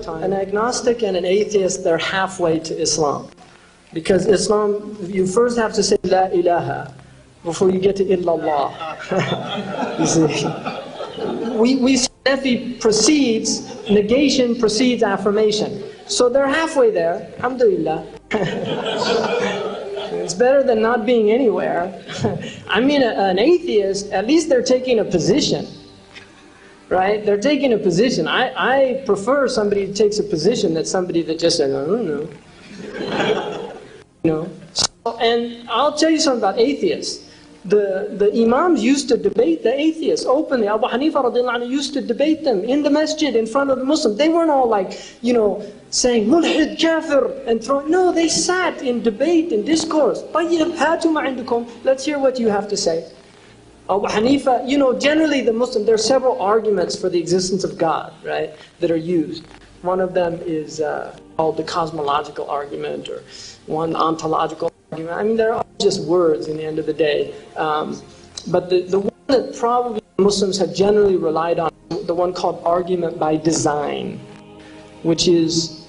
an agnostic and an atheist, they're halfway to Islam. Because Islam, you first have to say La ilaha before you get to illallah. You see, Nafi precedes, negation precedes affirmation. So they're halfway there, alhamdulillah. It's better than not being anywhere. I mean, an atheist, at least they're taking a position. Right? They're taking a position. I prefer somebody who takes a position than somebody that just says, I don't know. You know? So, and I'll tell you something about atheists. The imams used to debate the atheists openly. Abu Hanifa radiallahu anhu used to debate them in the masjid in front of the Muslims. They weren't all like, saying, mulhid, kafir, and throwing. No, they sat in debate and discourse. Let's hear what you have to say. Abu Hanifa, generally the Muslim, there are several arguments for the existence of God, right, that are used. One of them is called the Cosmological Argument, or one ontological argument. I mean, they're all just words in the end of the day. But the one that probably Muslims have generally relied on, the one called argument by design, which is,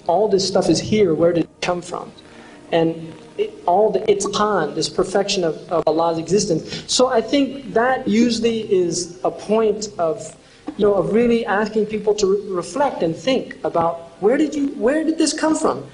all this stuff is here, where did it come from? And all the itqan, this perfection of Allah's existence. So I think that usually is a point of really asking people to reflect and think about where did this come from?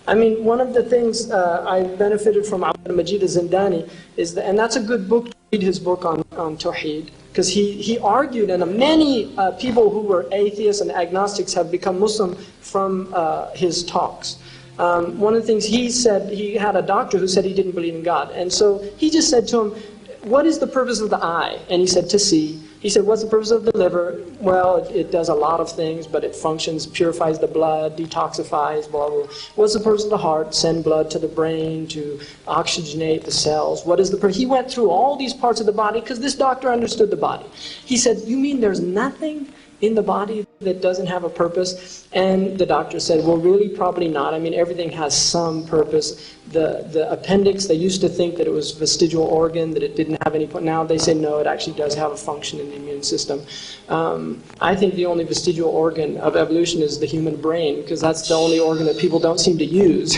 I mean, one of the things I benefited from Abdul Majid al-Zindani is and that's a good book to read, his book on Tawheed, because he argued, and many people who were atheists and agnostics have become Muslim from his talks. One of the things he said, he had a doctor who said he didn't believe in God. And so he just said to him, what is the purpose of the eye? And he said, to see. He said, what's the purpose of the liver? Well, it does a lot of things, but it functions, purifies the blood, detoxifies, blah, blah. What's the purpose of the heart? Send blood to the brain to oxygenate the cells. What is the purpose? He went through all these parts of the body because this doctor understood the body. He said, you mean there's nothing in the body that doesn't have a purpose? And the doctor said, well, really, probably not. I mean, everything has some purpose. The appendix, they used to think that it was a vestigial organ, that it didn't have any point. Now they say, no, it actually does have a function in the immune system. I think the only vestigial organ of evolution is the human brain, because that's the only organ that people don't seem to use.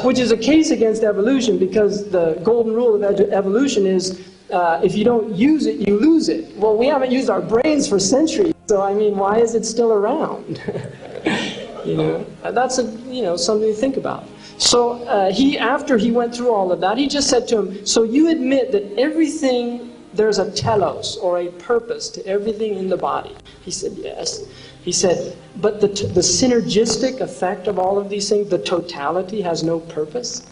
Which is a case against evolution, because the golden rule of evolution is, if you don't use it, you lose it. Well, we haven't used our brains for centuries, so I mean, why is it still around? That's something to think about. So after he went through all of that, he just said to him, so you admit that everything, there's a telos, or a purpose to everything in the body? He said, yes. He said, but the synergistic effect of all of these things, the totality, has no purpose?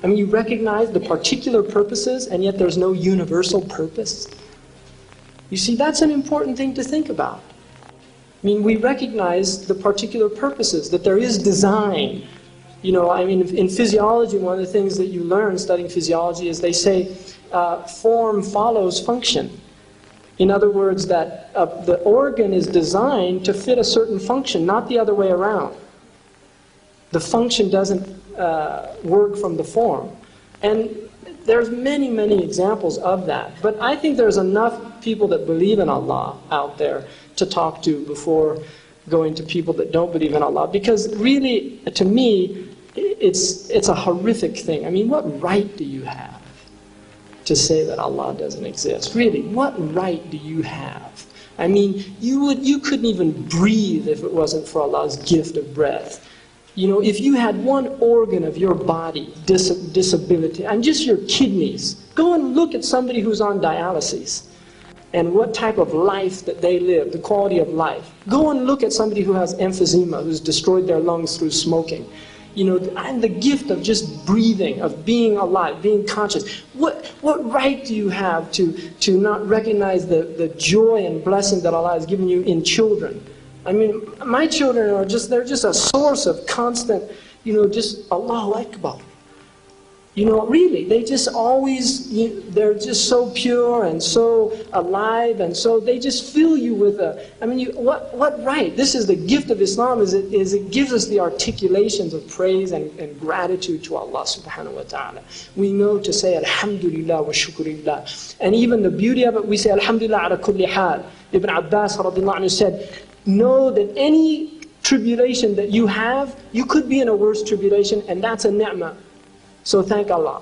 I mean, you recognize the particular purposes, and yet there's no universal purpose? You see, that's an important thing to think about. I mean, we recognize the particular purposes, that there is design. I mean, in physiology, one of the things that you learn studying physiology is they say form follows function. In other words, that the organ is designed to fit a certain function, not the other way around. The function doesn't work from the form. And there's many, many examples of that. But I think there's enough people that believe in Allah out there to talk to before going to people that don't believe in Allah. Because really, to me, it's a horrific thing. I mean, what right do you have to say that Allah doesn't exist? Really, what right do you have? I mean, you couldn't even breathe if it wasn't for Allah's gift of breath. If you had one organ of your body disability, and just your kidneys, go and look at somebody who's on dialysis and what type of life that they live, the quality of life. Go and look at somebody who has emphysema, who's destroyed their lungs through smoking. And the gift of just breathing, of being alive, being conscious. What right do you have to not recognize the joy and blessing that Allah has given you in children? I mean, my children they're just a source of constant, just Allahu Akbar. Really, they just always, they're just so pure and so alive, and so they just fill you with what right? This is the gift of Islam, is it gives us the articulations of praise and gratitude to Allah subhanahu wa ta'ala. We know to say Alhamdulillah wa shukrillah. And even the beauty of it, we say Alhamdulillah ala kulli hal. Ibn Abbas radiallahu anhu said, know that any tribulation that you have, you could be in a worse tribulation, and that's a ni'mah. So thank Allah.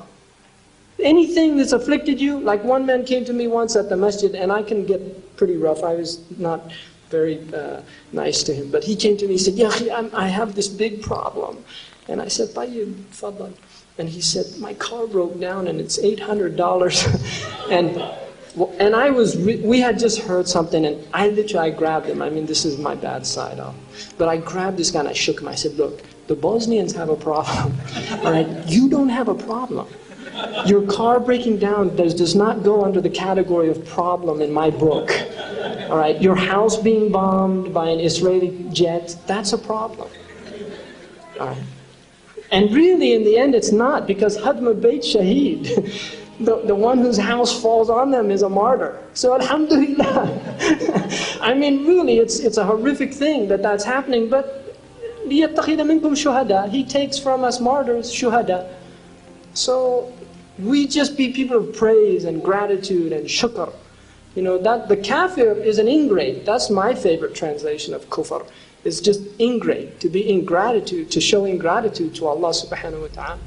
Anything that's afflicted you, like one man came to me once at the masjid, and I can get pretty rough. I was not very nice to him. But he came to me, he said, Ya akhi, I have this big problem. And I said, Tayyib, faddal. And he said, my car broke down and it's $800. and we had just heard something, and I grabbed him. I mean, this is my bad side. But I grabbed this guy and I shook him. I said, look, the Bosnians have a problem. All right, you don't have a problem. Your car breaking down does not go under the category of problem in my book. All right, your house being bombed by an Israeli jet, that's a problem. All right. And really, in the end, it's not, because Hadm al-Bayt Shaheed, the one whose house falls on them is a martyr. So alhamdulillah. I mean, really, it's a horrific thing that's happening, but لِيَتَّخِذَ مِنْكُمْ شُهَدَى. He takes from us martyrs, shuhada. So we just be people of praise and gratitude and shukr. You know, that the kafir is an ingrate. That's my favorite translation of kufr. It's just ingrate, to be ingratitude, to show ingratitude to Allah subhanahu wa ta'ala.